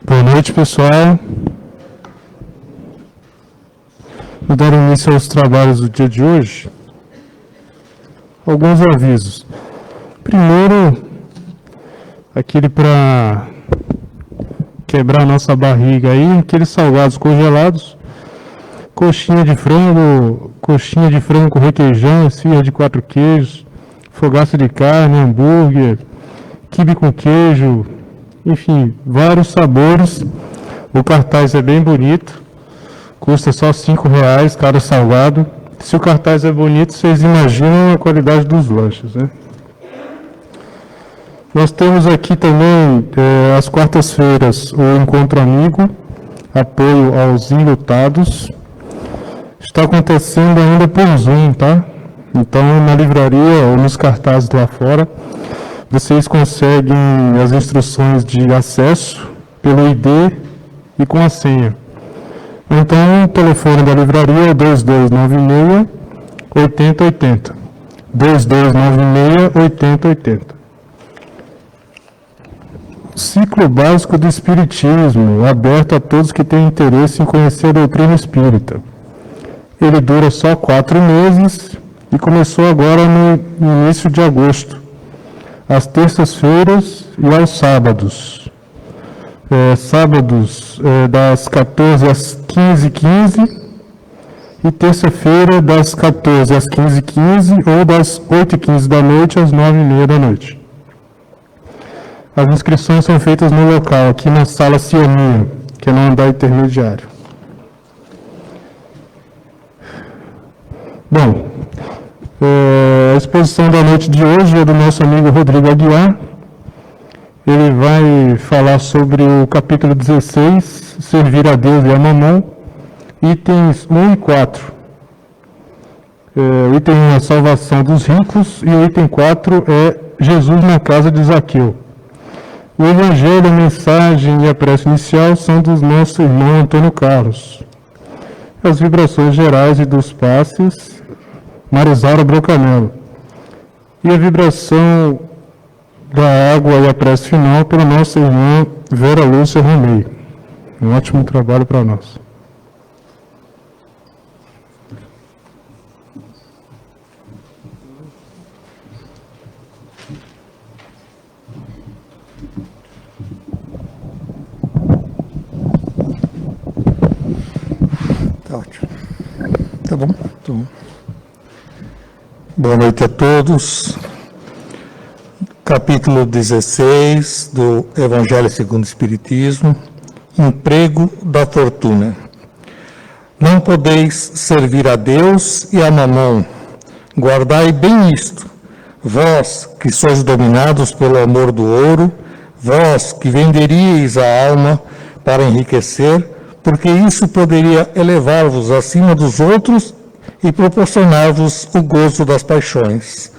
Boa noite, pessoal. Vou dar início aos trabalhos do dia de hoje. Alguns avisos. Primeiro, aquele para quebrar a nossa barriga aí, aqueles salgados congelados, coxinha de frango com requeijão, esfirra de 4 queijos, fogaça de carne, hambúrguer, quibe com queijo, enfim, vários sabores. O cartaz é bem bonito, custa só R$5 cada salgado. Se o cartaz é bonito, vocês imaginam a qualidade dos lanches, né? Nós temos aqui também, às quartas-feiras, o Encontro Amigo, apoio aos enlutados. Está acontecendo ainda por Zoom, tá? Então, na livraria ou nos cartazes lá fora, vocês conseguem as instruções de acesso pelo ID e com a senha. Então, o telefone da livraria é 2296-8080. 2296-8080. Ciclo básico do Espiritismo, aberto a todos que têm interesse em conhecer a doutrina espírita. Ele dura só 4 meses e começou agora no início de agosto, às terças-feiras e aos sábados. Das 14 às 15h15 e terça-feira das 14 às 15h15 ou das 8h15 da noite às 9h30 da noite. As inscrições são feitas no local, aqui na Sala Sionia, que é no andar intermediário. Bom, a exposição da noite de hoje é do nosso amigo Rodrigo Aguiar. Ele vai falar sobre o capítulo 16, Servir a Deus e a Mamon, itens 1 e 4. O item 1 é a salvação dos ricos e o item 4 é Jesus na casa de Zaqueu. O Evangelho, a mensagem e a prece inicial são do nosso irmão Antônio Carlos. As vibrações gerais e dos passes Marisaura Brocanello. E a vibração da água e a prece final pela nossa irmã Vera Lúcia Romei. Um ótimo trabalho para nós. Tá ótimo. Tá bom? Tá bom. Boa noite a todos. Capítulo 16 do Evangelho segundo o Espiritismo. Emprego da fortuna. Não podeis servir a Deus e a Mamon. Guardai bem isto. Vós que sois dominados pelo amor do ouro, vós que venderíeis a alma para enriquecer, porque isso poderia elevar-vos acima dos outros e proporcionar-vos o gozo das paixões.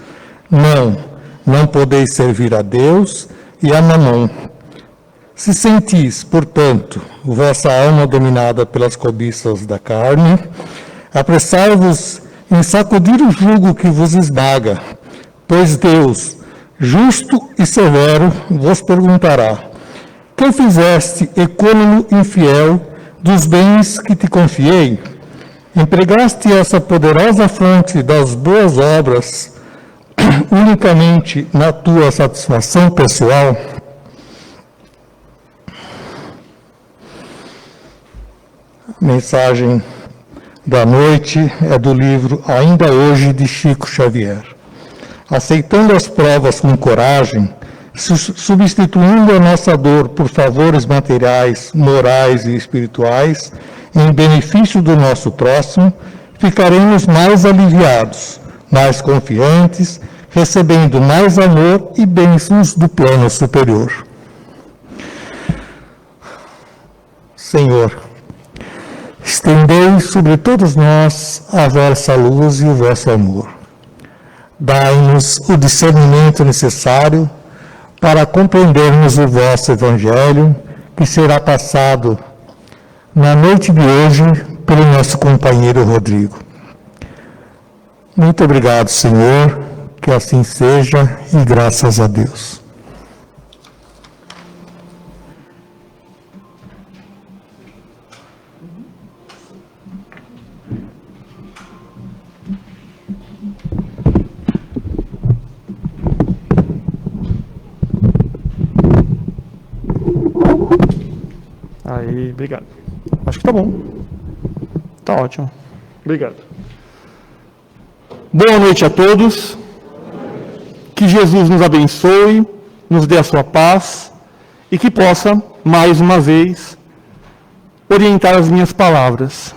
Não podeis servir a Deus e a Mamon. Se sentis, portanto, vossa alma dominada pelas cobiças da carne, apressai-vos em sacudir o jugo que vos esmaga, pois Deus, justo e severo, vos perguntará: que fizeste, ecônomo infiel, dos bens que te confiei? Empregaste essa poderosa fonte das boas obras unicamente na tua satisfação pessoal? A mensagem da noite é do livro Ainda Hoje, de Chico Xavier. Aceitando as provas com coragem, substituindo a nossa dor por favores materiais, morais e espirituais, em benefício do nosso próximo, ficaremos mais aliviados, mais confiantes, recebendo mais amor e bênçãos do plano superior. Senhor, estendei sobre todos nós a vossa luz e o vosso amor. Dai-nos o discernimento necessário para compreendermos o vosso Evangelho, que será passado na noite de hoje pelo nosso companheiro Rodrigo. Muito obrigado, Senhor, que assim seja e graças a Deus. Aí, obrigado. Acho que tá bom. Tá ótimo. Obrigado. Boa noite a todos. Que Jesus nos abençoe, nos dê a sua paz e que possa, mais uma vez, orientar as minhas palavras.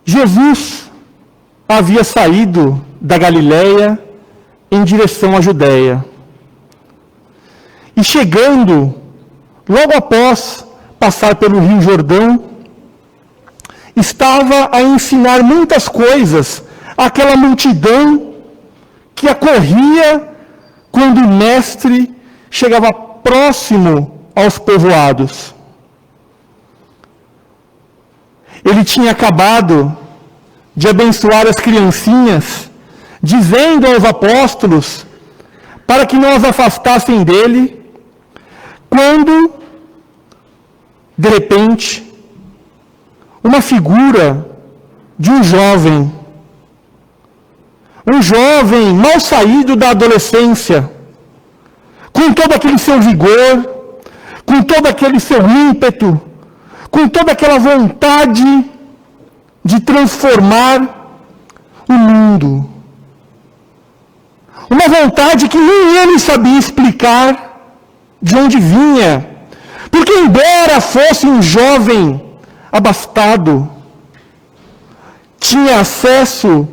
Jesus havia saído da Galileia em direção à Judéia. E chegando, logo após passar pelo Rio Jordão, estava a ensinar muitas coisas àquela multidão que acorria quando o mestre chegava próximo aos povoados. Ele tinha acabado de abençoar as criancinhas, dizendo aos apóstolos para que não as afastassem dele, quando, de repente, uma figura de um jovem mal saído da adolescência, com todo aquele seu vigor, com todo aquele seu ímpeto, com toda aquela vontade de transformar o mundo. Uma vontade que nem ele sabia explicar de onde vinha, porque embora fosse um jovem abastado, tinha acesso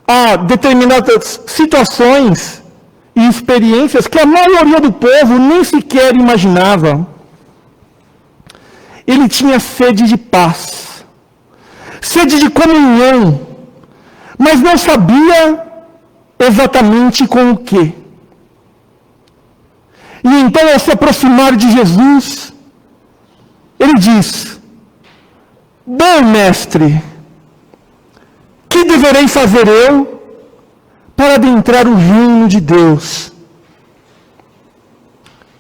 a determinadas situações e experiências que a maioria do povo nem sequer imaginava. Ele tinha sede de paz, sede de comunhão, mas não sabia exatamente com o quê. E então, ao se aproximar de Jesus, ele diz: Bom mestre, que deverei fazer eu para adentrar o reino de Deus?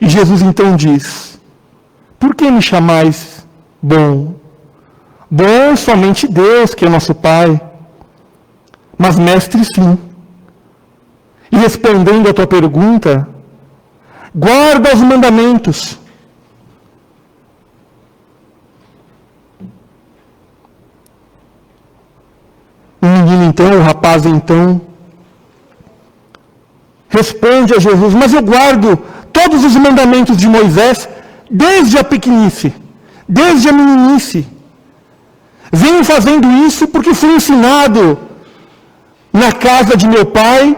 E Jesus então diz: por que me chamais bom? Bom somente Deus, que é nosso Pai, mas mestre sim. E respondendo à tua pergunta, guarda os mandamentos. O menino então, o rapaz então, responde a Jesus: mas eu guardo todos os mandamentos de Moisés desde a pequenice, desde a meninice. Venho fazendo isso porque fui ensinado na casa de meu pai,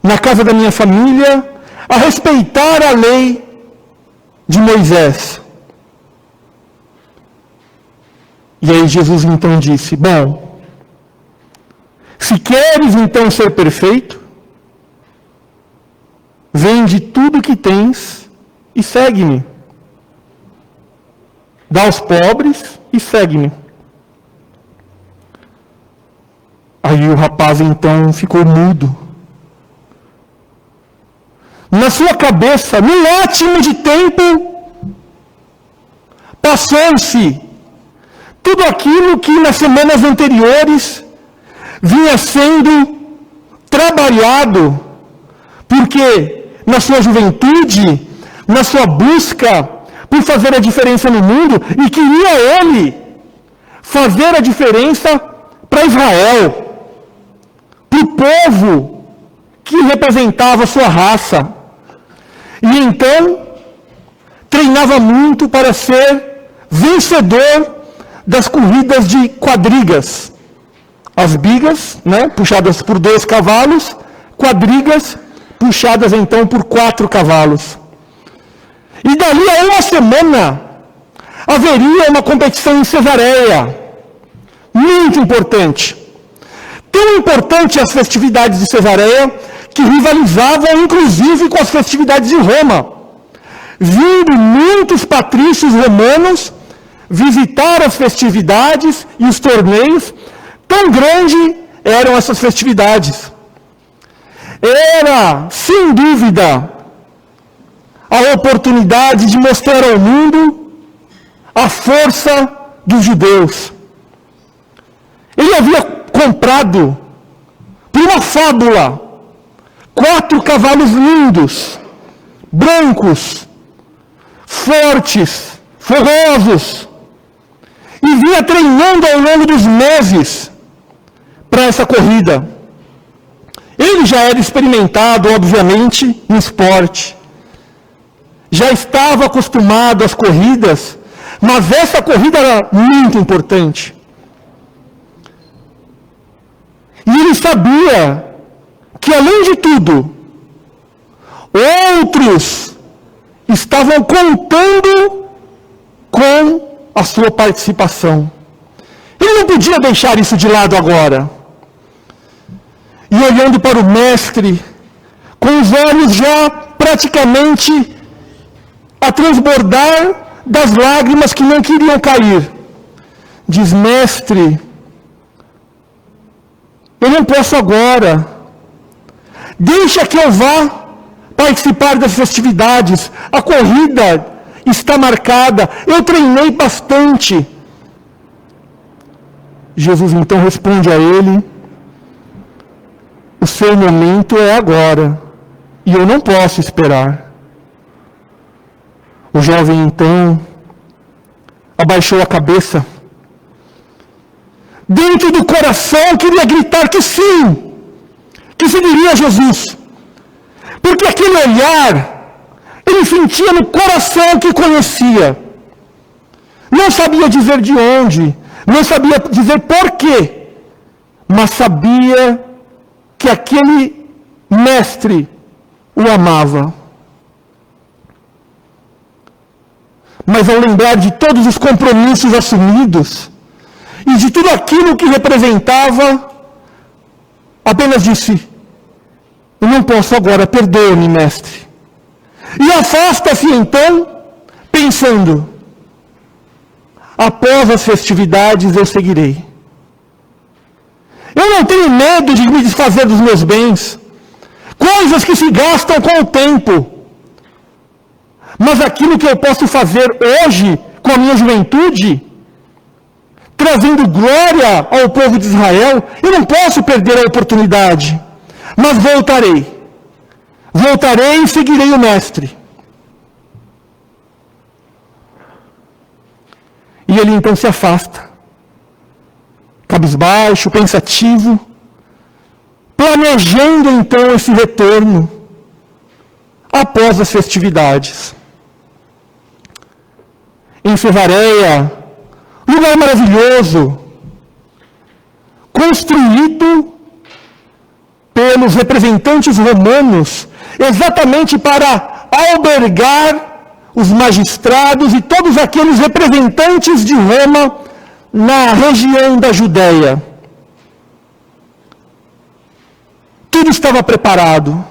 na casa da minha família, a respeitar a lei de Moisés. E aí Jesus então disse: bom, se queres então ser perfeito, vende tudo que tens e segue-me. Dá aos pobres e segue-me. Aí o rapaz então ficou mudo. Na sua cabeça, num ótimo de tempo, passou-se tudo aquilo que nas semanas anteriores vinha sendo trabalhado, porque na sua juventude, na sua busca por fazer a diferença no mundo, e queria ele fazer a diferença para Israel, para o povo que representava a sua raça. E então, treinava muito para ser vencedor das corridas de quadrigas. As bigas, puxadas por 2 cavalos, quadrigas, puxadas então por 4 cavalos. E dali a uma semana, haveria uma competição em Cesareia, muito importante. Tão importante as festividades de Cesareia, que rivalizavam inclusive com as festividades de Roma. Vindo muitos patrícios romanos visitar as festividades e os torneios, tão grande eram essas festividades. Era, sem dúvida, a oportunidade de mostrar ao mundo a força dos judeus. Ele havia comprado, por uma fábula, 4 cavalos lindos, brancos, fortes, forrosos, e vinha treinando ao longo dos meses para essa corrida. Ele já era experimentado, obviamente, em esporte. Já estava acostumado às corridas, mas essa corrida era muito importante. E ele sabia que, além de tudo, outros estavam contando com a sua participação. Ele não podia deixar isso de lado agora. E olhando para o mestre, com os olhos já praticamente a transbordar das lágrimas que não queriam cair, diz: mestre, eu não posso agora. Deixa que eu vá participar das festividades. A corrida está marcada. Eu treinei bastante. Jesus então responde a ele: o seu momento é agora, e eu não posso esperar. O jovem então abaixou a cabeça. Dentro do coração queria gritar que sim, que seguiria Jesus. Porque aquele olhar, ele sentia no coração que conhecia. Não sabia dizer de onde, não sabia dizer porquê, mas sabia que aquele mestre o amava. Mas ao lembrar de todos os compromissos assumidos, e de tudo aquilo que representava, apenas disse: eu não posso agora, perdoe-me, mestre. E afasta-se então, pensando: após as festividades eu seguirei. Eu não tenho medo de me desfazer dos meus bens, coisas que se gastam com o tempo. Mas aquilo que eu posso fazer hoje, com a minha juventude, trazendo glória ao povo de Israel, eu não posso perder a oportunidade. Mas voltarei. Voltarei e seguirei o Mestre. E ele então se afasta, cabisbaixo, pensativo, planejando então esse retorno após as festividades. Em Cesareia, lugar maravilhoso, construído pelos representantes romanos, exatamente para albergar os magistrados e todos aqueles representantes de Roma na região da Judéia. Tudo estava preparado.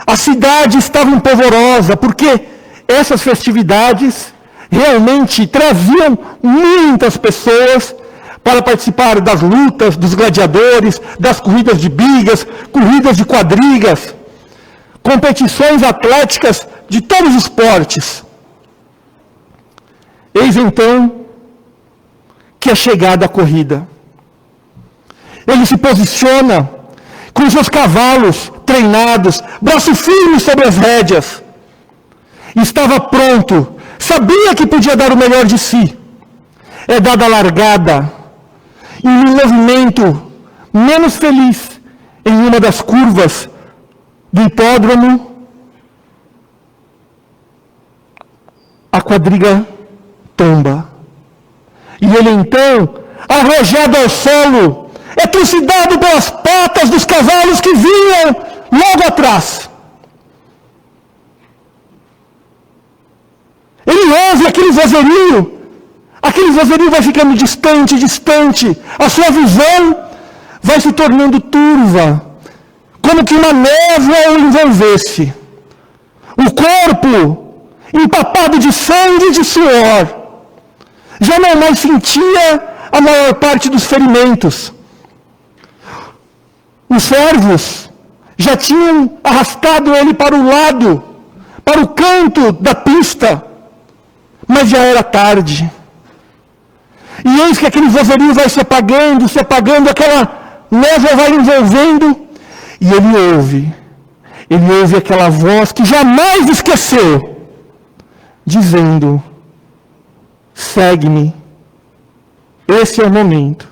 A cidade estava polvorosa, porque essas festividades realmente traziam muitas pessoas para participar das lutas, dos gladiadores, das corridas de bigas, corridas de quadrigas, competições atléticas de todos os portes. Eis então que é chegada a corrida. Ele se posiciona com seus cavalos treinados, braço firme sobre as rédeas. Estava pronto, sabia que podia dar o melhor de si. É dada a largada, e um movimento menos feliz em uma das curvas do hipódromo, a quadriga tomba. E ele então, arrojado ao solo, é trucidado pelas patas dos cavalos que vinham logo atrás. Ele ouve aquele vozerio vai ficando distante, a sua visão vai se tornando turva, como que uma névoa o envolvesse. O corpo, empapado de sangue e de suor, já não mais sentia a maior parte dos ferimentos. Os servos já tinham arrastado ele para o lado, para o canto da pista, mas já era tarde. E eis que aquele vozerio vai se apagando, aquela névoa vai envolvendo, e ele ouve aquela voz que jamais esqueceu, dizendo: segue-me, esse é o momento.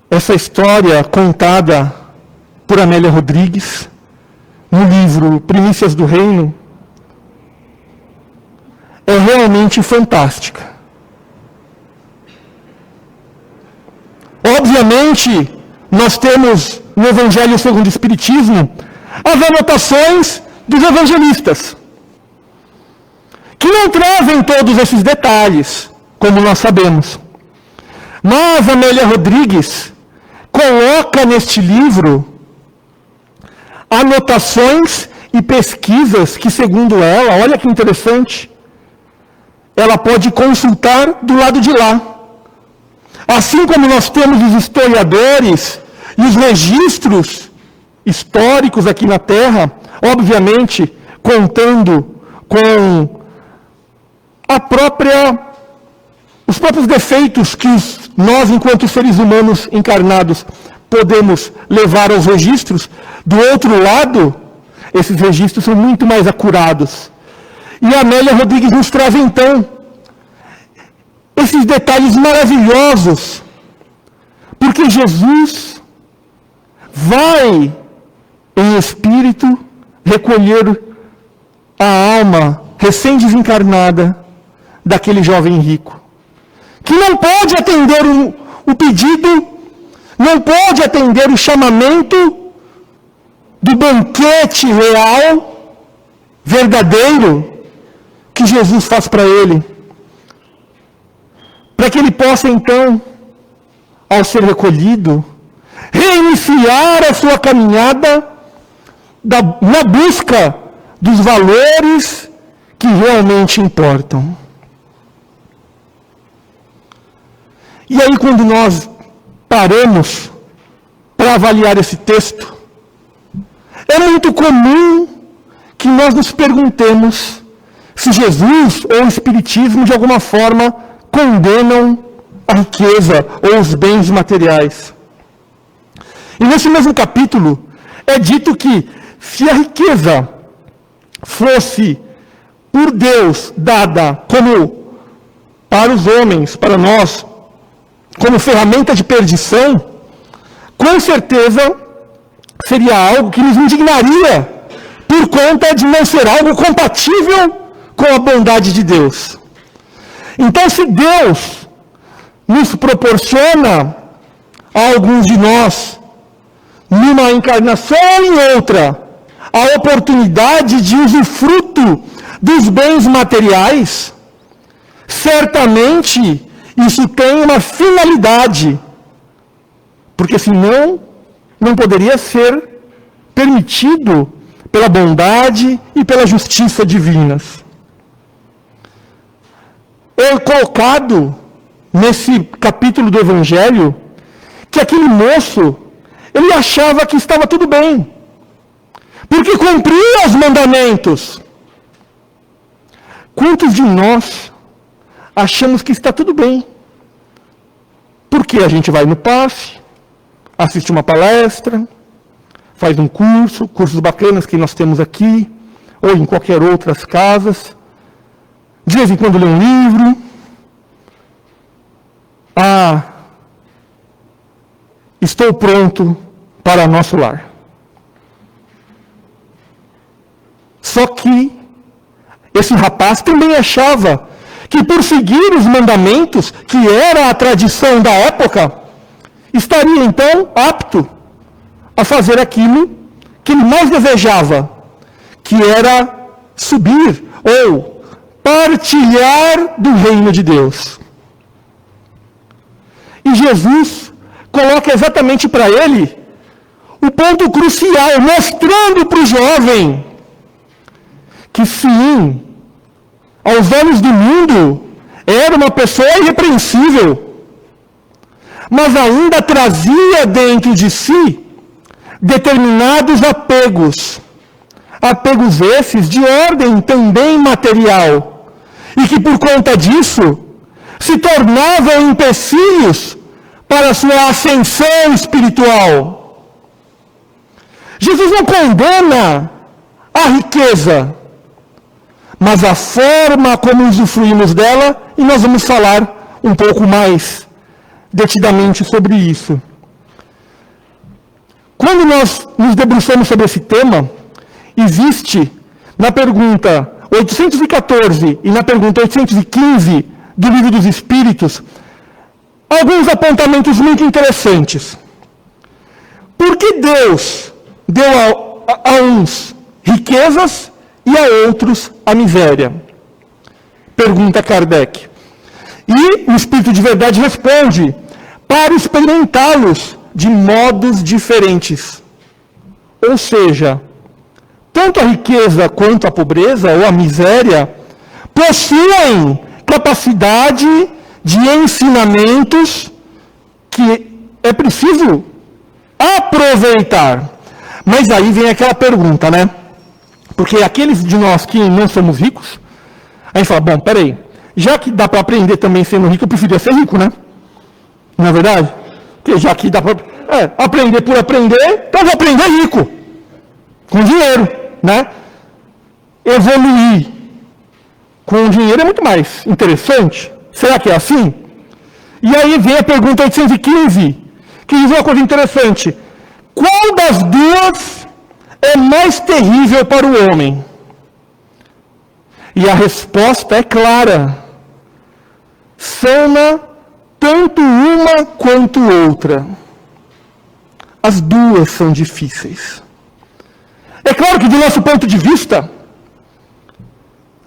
Essa história contada por Amélia Rodrigues, no livro Primícias do Reino, é realmente fantástica. Obviamente, nós temos no Evangelho segundo o Espiritismo as anotações dos evangelistas, que não trazem todos esses detalhes, como nós sabemos. Mas Amélia Rodrigues coloca neste livro anotações e pesquisas que, segundo ela, olha que interessante, ela pode consultar do lado de lá. Assim como nós temos os historiadores e os registros históricos aqui na Terra, obviamente contando com os próprios defeitos que nós, enquanto seres humanos encarnados, podemos levar aos registros. Do outro lado, esses registros são muito mais acurados. E a Amélia Rodrigues nos traz então esses detalhes maravilhosos, porque Jesus vai em espírito recolher a alma recém-desencarnada daquele jovem rico, que não pode atender o pedido, não pode atender o chamamento do banquete real, verdadeiro, que Jesus faz para ele. Para que ele possa então, ao ser recolhido, reiniciar a sua caminhada na busca dos valores que realmente importam. E aí, quando nós paramos para avaliar esse texto, é muito comum que nós nos perguntemos se Jesus ou o Espiritismo, de alguma forma, condenam a riqueza ou os bens materiais. E nesse mesmo capítulo, é dito que se a riqueza fosse por Deus dada como para os homens, para nós, como ferramenta de perdição, com certeza seria algo que nos indignaria por conta de não ser algo compatível com a bondade de Deus. Então, se Deus nos proporciona a alguns de nós, numa encarnação ou em outra, a oportunidade de usufruto dos bens materiais, certamente isso tem uma finalidade, porque senão não poderia ser permitido pela bondade e pela justiça divinas. É colocado nesse capítulo do Evangelho que aquele moço, ele achava que estava tudo bem, porque cumpria os mandamentos. Quantos de nós achamos que está tudo bem? Porque a gente vai no passe, assiste uma palestra, faz um curso, cursos bacanas que nós temos aqui, ou em qualquer outras casas. De vez em quando lê um livro. Estou pronto para nosso lar. Só que esse rapaz também achava que por seguir os mandamentos, que era a tradição da época, estaria então apto a fazer aquilo que ele mais desejava, que era subir ou partilhar do reino de Deus. E Jesus coloca exatamente para ele o ponto crucial, mostrando para o jovem que sim, aos olhos do mundo, era uma pessoa irrepreensível, mas ainda trazia dentro de si determinados apegos esses de ordem também material, e que por conta disso se tornavam empecilhos para a sua ascensão espiritual. Jesus não condena a riqueza, mas a forma como usufruímos dela, e nós vamos falar um pouco mais detidamente sobre isso. Quando nós nos debruçamos sobre esse tema, existe na pergunta 814 e na pergunta 815 do Livro dos Espíritos alguns apontamentos muito interessantes. Por que Deus deu a uns riquezas e a outros a miséria? Pergunta Kardec. E o Espírito de Verdade responde: para experimentá-los de modos diferentes. Ou seja, tanto a riqueza quanto a pobreza ou a miséria possuem capacidade de ensinamentos que é preciso aproveitar. Mas aí vem aquela pergunta, né? Porque aqueles de nós que não somos ricos, a gente fala, bom, peraí, já que dá para aprender também sendo rico, eu preferia ser rico, né? Não é verdade? Porque já que dá para aprender por aprender, então eu vou aprender rico, com dinheiro, né? Evoluir com dinheiro é muito mais interessante. Será que é assim? E aí vem a pergunta 815, que diz uma coisa interessante. Qual das duas é mais terrível para o homem? E a resposta é clara. São tanto uma quanto outra. As duas são difíceis. É claro que, do nosso ponto de vista,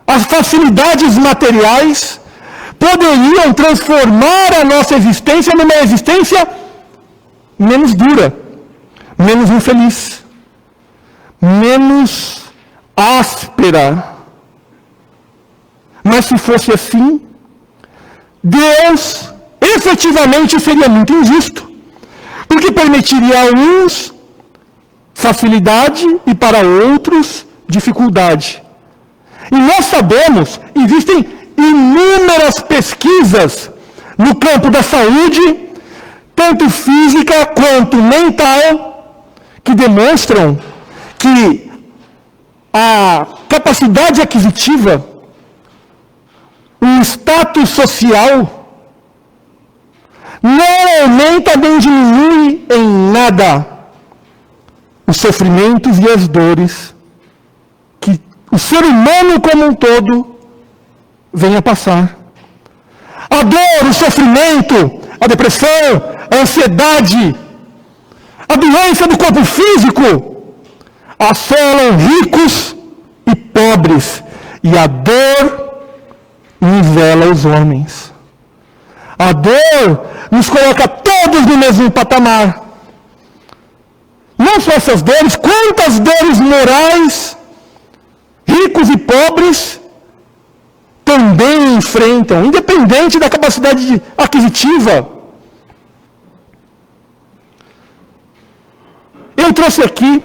as facilidades materiais poderiam transformar a nossa existência numa existência menos dura, menos infeliz, menos áspera. Mas se fosse assim, Deus efetivamente seria muito injusto, porque permitiria a uns facilidade e para outros dificuldade. E nós sabemos, existem inúmeras pesquisas no campo da saúde, tanto física quanto mental, que demonstram que a capacidade aquisitiva, o status social, não aumenta nem diminui em nada os sofrimentos e as dores que o ser humano como um todo vem a passar. A dor, o sofrimento, a depressão, a ansiedade, a doença do corpo físico assolam ricos e pobres, e a dor nivela os homens. A dor nos coloca todos no mesmo patamar. Não só essas dores, quantas dores morais, ricos e pobres, também enfrentam, independente da capacidade aquisitiva. Eu trouxe aqui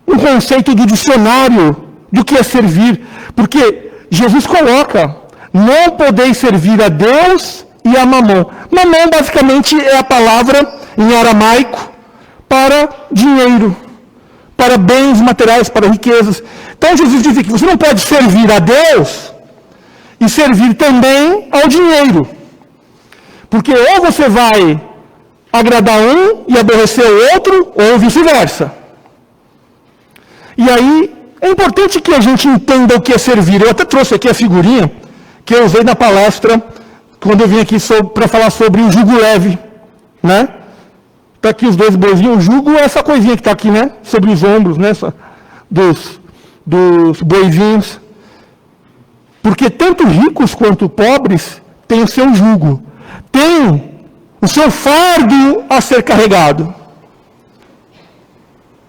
um conceito do dicionário do que é servir, porque Jesus coloca, não podeis servir a Deus e a mamon. Mamon basicamente é a palavra em aramaico para dinheiro, para bens materiais, para riquezas. Então Jesus diz que você não pode servir a Deus e servir também ao dinheiro. Porque ou você vai agradar um e aborrecer o outro, ou vice-versa. E aí, é importante que a gente entenda o que é servir. Eu até trouxe aqui a figurinha que eu usei na palestra quando eu vim aqui para falar sobre o jugo leve, né? Está aqui os dois boizinhos. O jugo é essa coisinha que está aqui, né? Sobre os ombros, né? Dos boizinhos. Porque tanto ricos quanto pobres têm o seu jugo. Tem o seu fardo a ser carregado.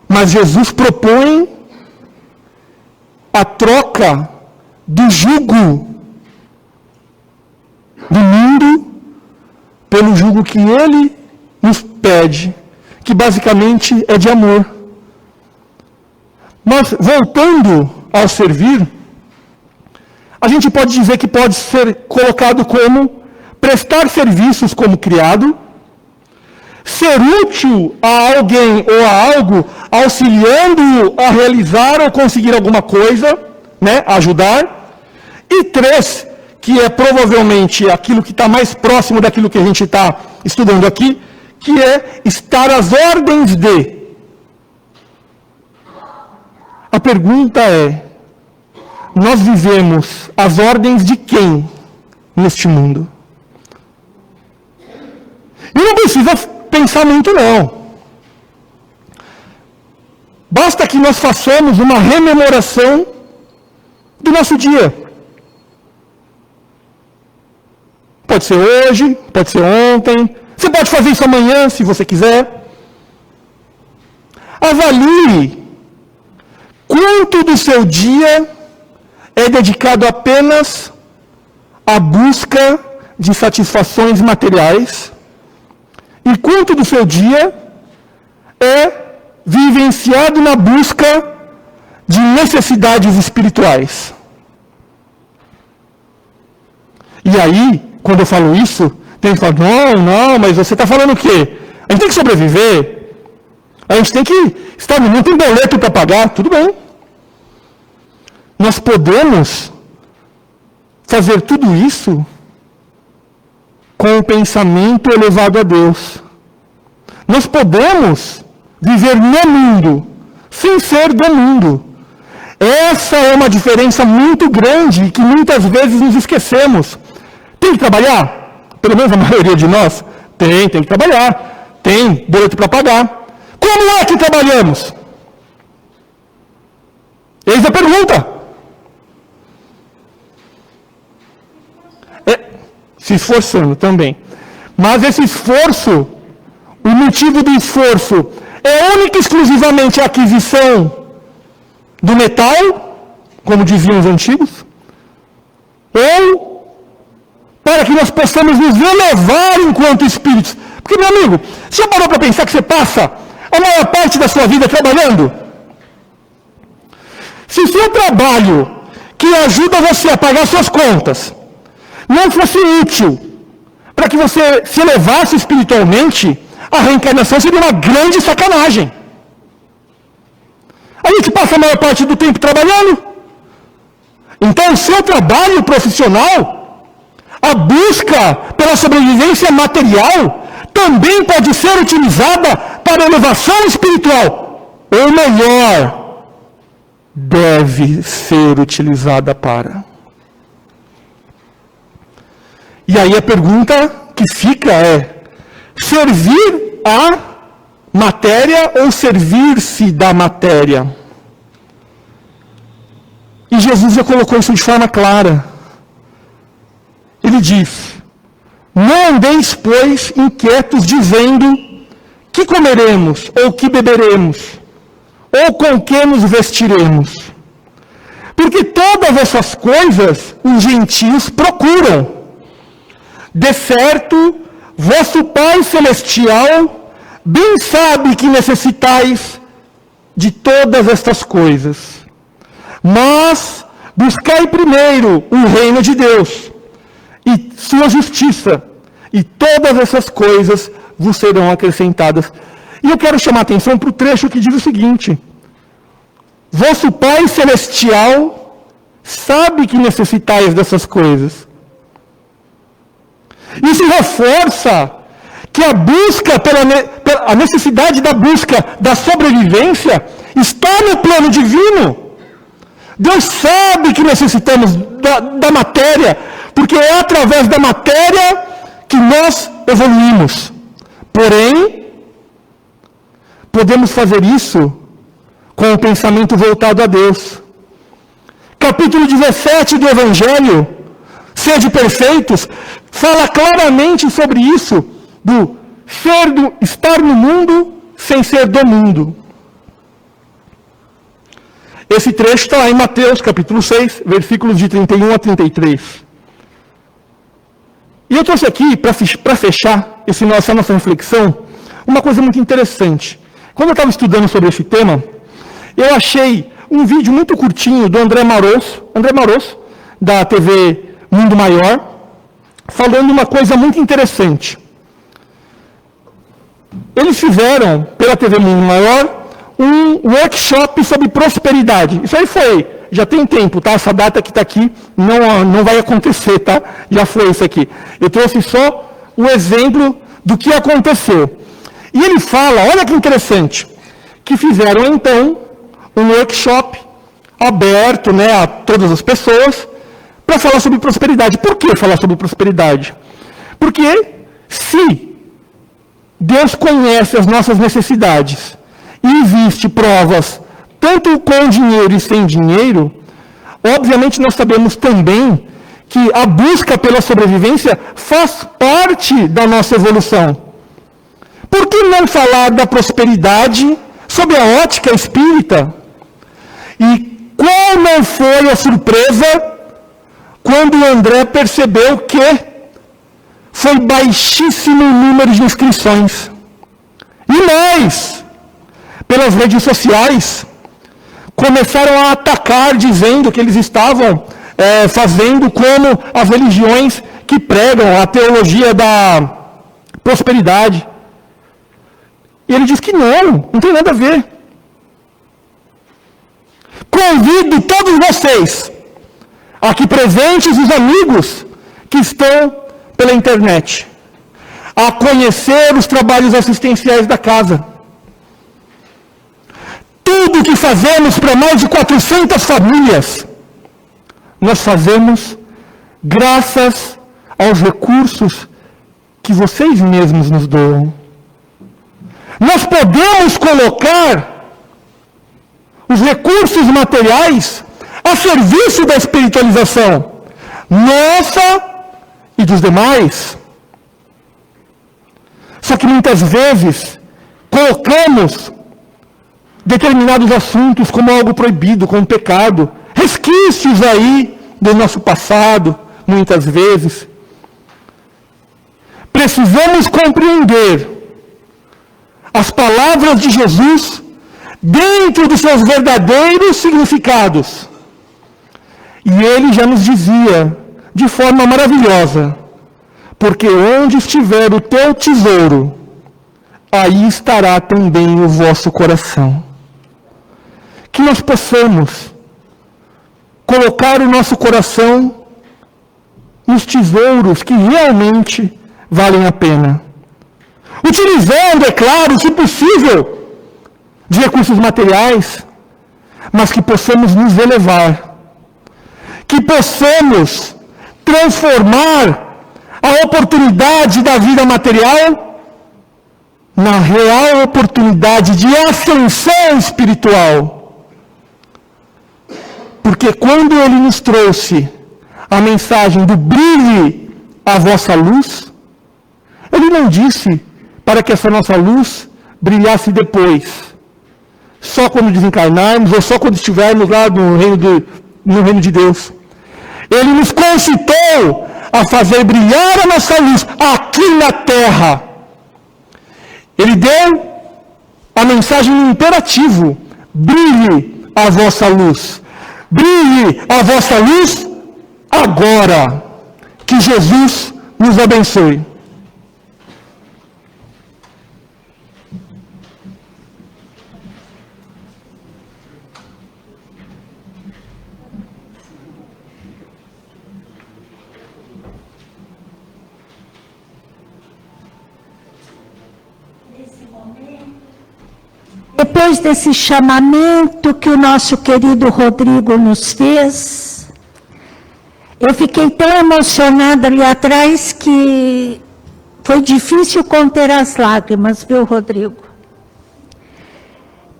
Mas Jesus propõe a troca do jugo do mundo pelo jugo que Ele nos pede, que basicamente é de amor. Mas, voltando ao servir, a gente pode dizer que pode ser colocado como prestar serviços como criado, ser útil a alguém ou a algo, auxiliando-o a realizar ou conseguir alguma coisa, né, ajudar. E 3, que é provavelmente aquilo que está mais próximo daquilo que a gente está estudando aqui, que é estar às ordens de. A pergunta é, nós vivemos às ordens de quem neste mundo? E não precisa pensar muito, não. Basta que nós façamos uma rememoração do nosso dia. Pode ser hoje, pode ser ontem. Você pode fazer isso amanhã, se você quiser. Avalie quanto do seu dia é dedicado apenas à busca de satisfações materiais e quanto do seu dia é vivenciado na busca de necessidades espirituais. E aí, quando eu falo isso, tem que falar, não, mas você está falando o quê? A gente tem que sobreviver, a gente tem que estar no mundo, tem boleto para pagar, tudo bem. Nós podemos fazer tudo isso com o pensamento elevado a Deus. Nós podemos viver no mundo, sem ser do mundo. Essa é uma diferença muito grande que muitas vezes nos esquecemos. Tem que trabalhar? Pelo menos a maioria de nós tem que trabalhar. Tem boleto para pagar. Como é que trabalhamos? Eis a pergunta. Se esforçando também. Mas esse esforço, o motivo do esforço, é única e exclusivamente a aquisição do metal, como diziam os antigos, ou para que nós possamos nos elevar enquanto espíritos. Porque, meu amigo, você já parou para pensar que você passa a maior parte da sua vida trabalhando? Se o seu trabalho, que ajuda você a pagar suas contas, não fosse útil para que você se elevasse espiritualmente, a reencarnação seria uma grande sacanagem. A gente passa a maior parte do tempo trabalhando. Então, o seu trabalho profissional, a busca pela sobrevivência material, também pode ser utilizada para elevação espiritual. Ou melhor, deve ser utilizada para. E aí a pergunta que fica é: servir a matéria ou servir-se da matéria? E Jesus já colocou isso de forma clara. Ele diz: não andeis, pois, inquietos, dizendo: que comeremos, ou que beberemos, ou com que nos vestiremos? Porque todas essas coisas os gentios procuram. De certo, vosso Pai Celestial bem sabe que necessitais de todas estas coisas. Mas buscai primeiro o reino de Deus e sua justiça, e todas essas coisas vos serão acrescentadas. E eu quero chamar a atenção para o trecho que diz o seguinte: vosso Pai Celestial sabe que necessitais dessas coisas. Isso reforça que a busca a necessidade da busca da sobrevivência está no plano divino. Deus sabe que necessitamos da matéria, porque é através da matéria que nós evoluímos. Porém, podemos fazer isso com o pensamento voltado a Deus. Capítulo 17 do Evangelho, Sede perfeitos, fala claramente sobre isso, do estar no mundo sem ser do mundo. Esse trecho está lá em Mateus, capítulo 6, versículos de 31 a 33. E eu trouxe aqui, para fechar essa nossa reflexão, uma coisa muito interessante. Quando eu estava estudando sobre esse tema, eu achei um vídeo muito curtinho do André Marosso, da TV Mundo Maior, falando uma coisa muito interessante. Eles fizeram, pela TV Mundo Maior, um workshop sobre prosperidade. Isso aí já tem tempo, tá? Essa data que está aqui não vai acontecer, tá? Já foi isso aqui. Eu trouxe só o exemplo do que aconteceu. E ele fala, olha que interessante, que fizeram então um workshop aberto, né, a todas as pessoas, para falar sobre prosperidade. Por que falar sobre prosperidade? Porque se Deus conhece as nossas necessidades e existe provas, tanto com dinheiro e sem dinheiro, obviamente nós sabemos também que a busca pela sobrevivência faz parte da nossa evolução. Por que não falar da prosperidade sob a ótica espírita? E qual não foi a surpresa quando o André percebeu que foi baixíssimo o número de inscrições? E mais, pelas redes sociais, começaram a atacar, dizendo que eles estavam fazendo como as religiões que pregam a teologia da prosperidade. E ele diz que não tem nada a ver. Convido todos vocês, aqui presentes, os amigos que estão pela internet, a conhecer os trabalhos assistenciais da casa. Tudo que fazemos para mais de 400 famílias, nós fazemos graças aos recursos que vocês mesmos nos doam. Nós podemos colocar os recursos materiais a serviço da espiritualização nossa e dos demais. Só que muitas vezes colocamos determinados assuntos como algo proibido, como pecado, resquícios aí do nosso passado, muitas vezes. Precisamos compreender as palavras de Jesus dentro dos seus verdadeiros significados. E ele já nos dizia, de forma maravilhosa, porque onde estiver o teu tesouro, aí estará também o vosso coração. Que nós possamos colocar o nosso coração nos tesouros que realmente valem a pena. Utilizando, é claro, se possível, de recursos materiais, mas que possamos nos elevar, que possamos transformar a oportunidade da vida material na real oportunidade de ascensão espiritual. Porque quando ele nos trouxe a mensagem do brilhe a vossa luz, ele não disse para que essa nossa luz brilhasse depois, só quando desencarnarmos ou só quando estivermos lá no reino de Deus. Ele nos concitou a fazer brilhar a nossa luz aqui na terra. Ele deu a mensagem no imperativo: brilhe a vossa luz. Brilhe a vossa luz agora. Que Jesus nos abençoe. Depois desse chamamento que o nosso querido Rodrigo nos fez, eu fiquei tão emocionada ali atrás que foi difícil conter as lágrimas, viu, Rodrigo?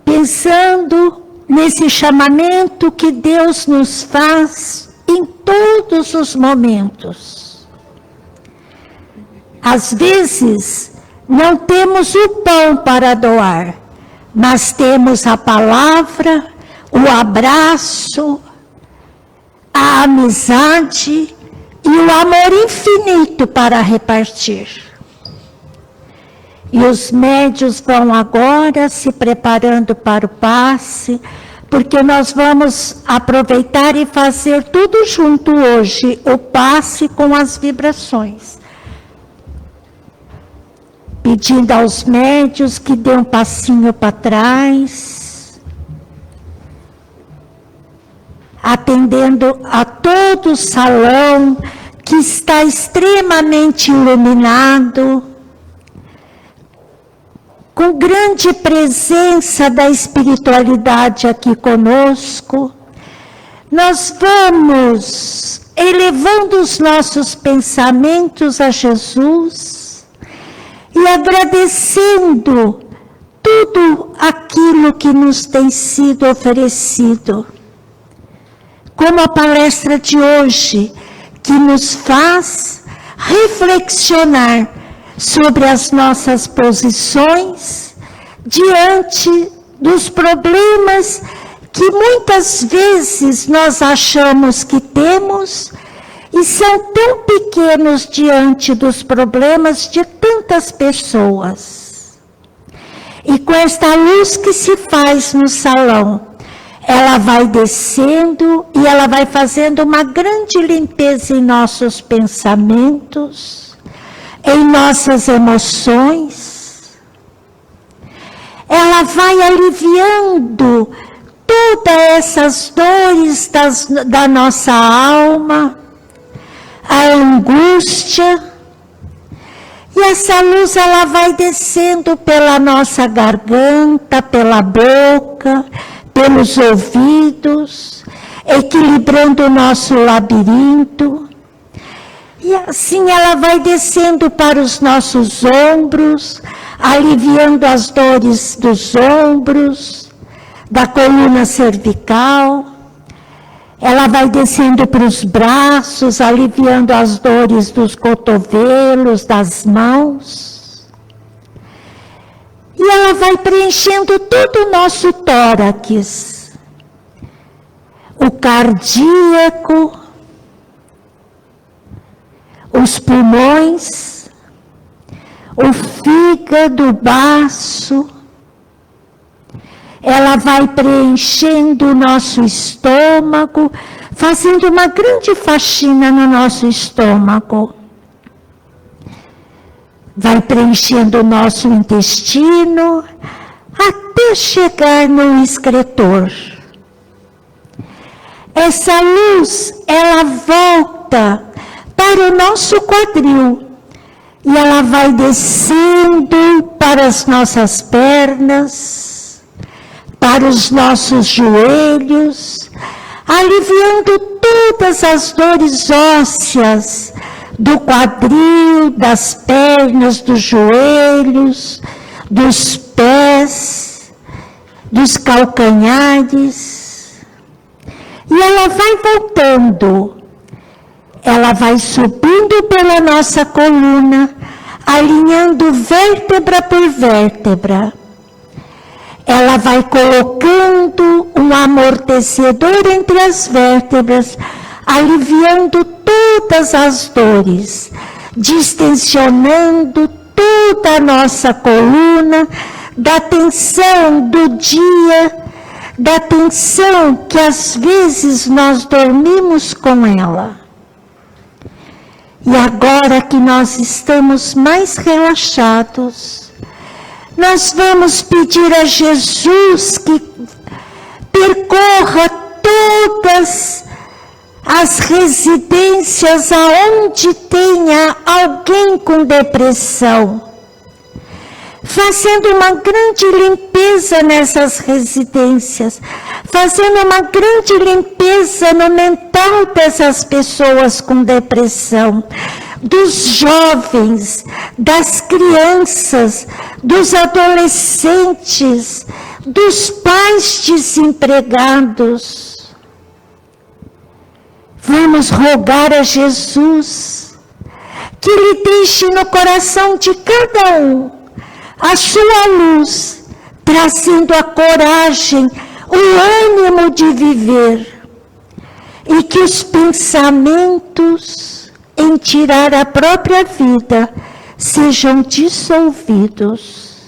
Pensando nesse chamamento que Deus nos faz em todos os momentos. Às vezes, não temos o pão para doar, mas temos a palavra, o abraço, a amizade e o amor infinito para repartir. E os médios vão agora se preparando para o passe, porque nós vamos aproveitar e fazer tudo junto hoje, o passe com as vibrações. Pedindo aos médios que dê um passinho para trás, atendendo a todo o salão que está extremamente iluminado, com grande presença da espiritualidade aqui conosco. Nós vamos elevando os nossos pensamentos a Jesus, e agradecendo tudo aquilo que nos tem sido oferecido. Como a palestra de hoje, que nos faz reflexionar sobre as nossas posições diante dos problemas que muitas vezes nós achamos que temos, e são tão pequenos diante dos problemas de tantas pessoas. E com esta luz que se faz no salão, ela vai descendo e ela vai fazendo uma grande limpeza em nossos pensamentos, em nossas emoções. Ela vai aliviando todas essas dores da nossa alma, a angústia, e essa luz ela vai descendo pela nossa garganta, pela boca, pelos ouvidos, equilibrando o nosso labirinto, e assim ela vai descendo para os nossos ombros, aliviando as dores dos ombros, da coluna cervical. Ela vai descendo para os braços, aliviando as dores dos cotovelos, das mãos. E ela ela vai preenchendo todo o nosso tórax, o cardíaco, os pulmões, o fígado, o baço. Ela vai preenchendo o nosso estômago, fazendo uma grande faxina no nosso estômago. Vai preenchendo o nosso intestino, até chegar no excretor. Essa luz, ela volta para o nosso quadril, e ela vai descendo para as nossas pernas, para os nossos joelhos, aliviando todas as dores ósseas do quadril, das pernas, dos joelhos, dos pés, dos calcanhares. E ela vai voltando, ela vai subindo pela nossa coluna, alinhando vértebra por vértebra. Ela vai colocando um amortecedor entre as vértebras, aliviando todas as dores, distensionando toda a nossa coluna, da tensão do dia, da tensão que às vezes nós dormimos com ela. E agora que nós estamos mais relaxados, nós vamos pedir a Jesus que percorra todas as residências aonde tenha alguém com depressão, fazendo uma grande limpeza nessas residências, fazendo uma grande limpeza no mental dessas pessoas com depressão, dos jovens, das crianças, dos adolescentes, dos pais desempregados. Vamos rogar a Jesus que Ele deixe no coração de cada um a sua luz, trazendo a coragem, o ânimo de viver, e que os pensamentos em tirar a própria vida sejam dissolvidos.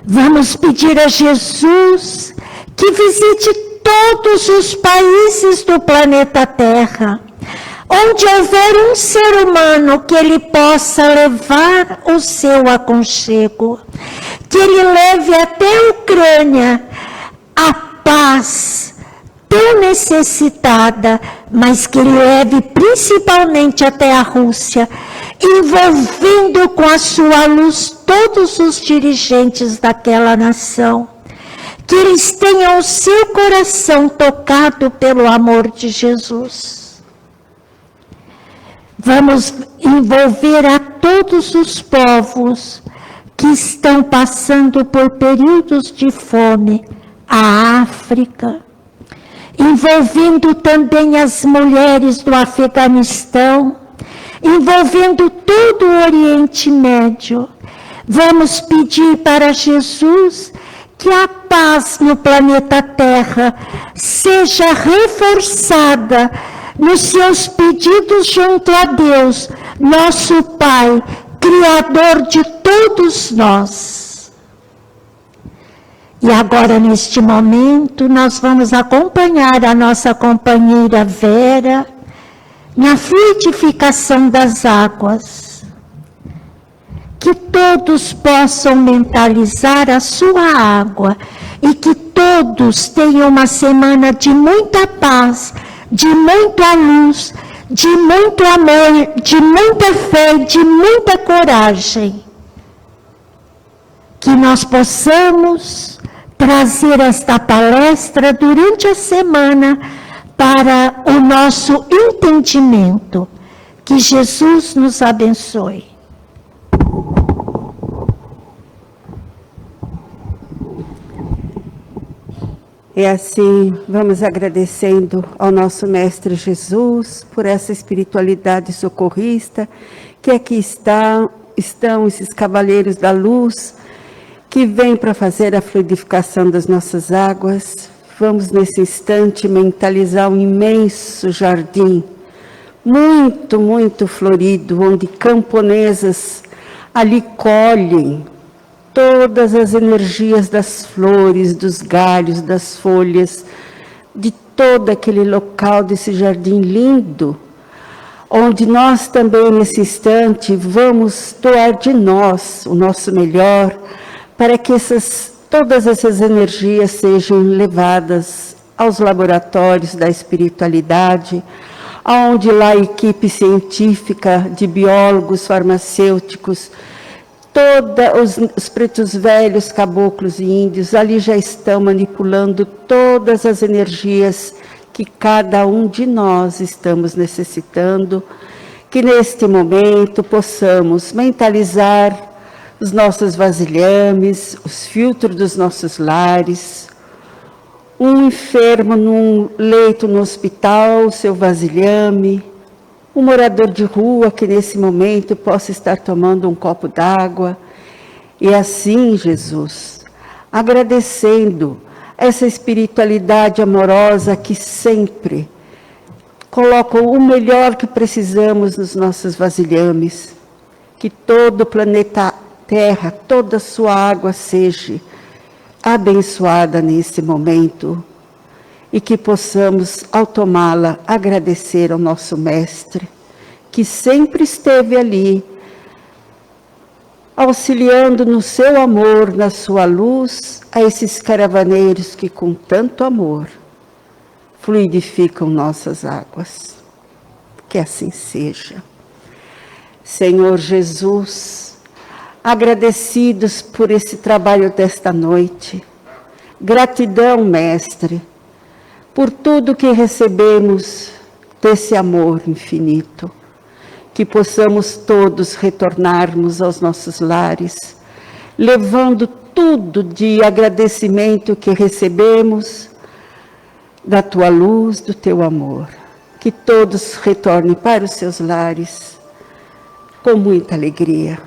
Vamos pedir a Jesus que visite todos os países do planeta Terra, onde houver um ser humano que Ele possa levar o seu aconchego, que Ele leve até a Ucrânia a paz tão necessitada, mas que Ele leve principalmente até a Rússia, envolvendo com a sua luz todos os dirigentes daquela nação, que eles tenham o seu coração tocado pelo amor de Jesus. Vamos envolver a todos os povos que estão passando por períodos de fome, a África, envolvendo também as mulheres do Afeganistão, envolvendo todo o Oriente Médio. Vamos pedir para Jesus que a paz no planeta Terra seja reforçada nos seus pedidos junto a Deus, nosso Pai, Criador de todos nós. E agora, neste momento, nós vamos acompanhar a nossa companheira Vera na fluidificação das águas. Que todos possam mentalizar a sua água e que todos tenham uma semana de muita paz, de muita luz, de muito amor, de muita fé, de muita coragem. Que nós possamos trazer esta palestra durante a semana para o nosso entendimento. Que Jesus nos abençoe. E assim, vamos agradecendo ao nosso Mestre Jesus por essa espiritualidade socorrista que aqui está estão esses cavaleiros da luz que vêm para fazer a fluidificação das nossas águas. Vamos, nesse instante, mentalizar um imenso jardim, muito, muito florido, onde camponesas ali colhem todas as energias das flores, dos galhos, das folhas, de todo aquele local desse jardim lindo, onde nós também, nesse instante, vamos doar de nós o nosso melhor, para que todas essas energias sejam levadas aos laboratórios da espiritualidade, onde lá a equipe científica de biólogos, farmacêuticos, todos os pretos velhos, caboclos e índios, ali já estão manipulando todas as energias que cada um de nós estamos necessitando, que neste momento possamos mentalizar os nossos vasilhames, os filtros dos nossos lares, um enfermo num leito no hospital, seu vasilhame, um morador de rua que nesse momento possa estar tomando um copo d'água. E assim, Jesus, agradecendo essa espiritualidade amorosa que sempre coloca o melhor que precisamos nos nossos vasilhames, que todo o planeta Terra, toda a sua água seja abençoada nesse momento, e que possamos, ao tomá-la, agradecer ao nosso Mestre, que sempre esteve ali, auxiliando no seu amor, na sua luz, a esses caravaneiros que com tanto amor fluidificam nossas águas. Que assim seja. Senhor Jesus, agradecidos por esse trabalho desta noite, gratidão, Mestre, por tudo que recebemos desse amor infinito, que possamos todos retornarmos aos nossos lares, levando tudo de agradecimento que recebemos da Tua luz, do Teu amor. Que todos retornem para os seus lares com muita alegria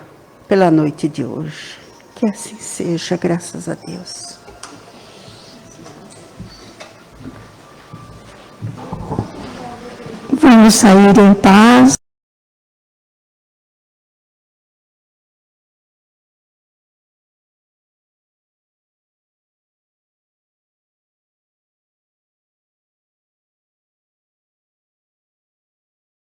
pela noite de hoje. Que assim seja, graças a Deus. Vamos sair em paz.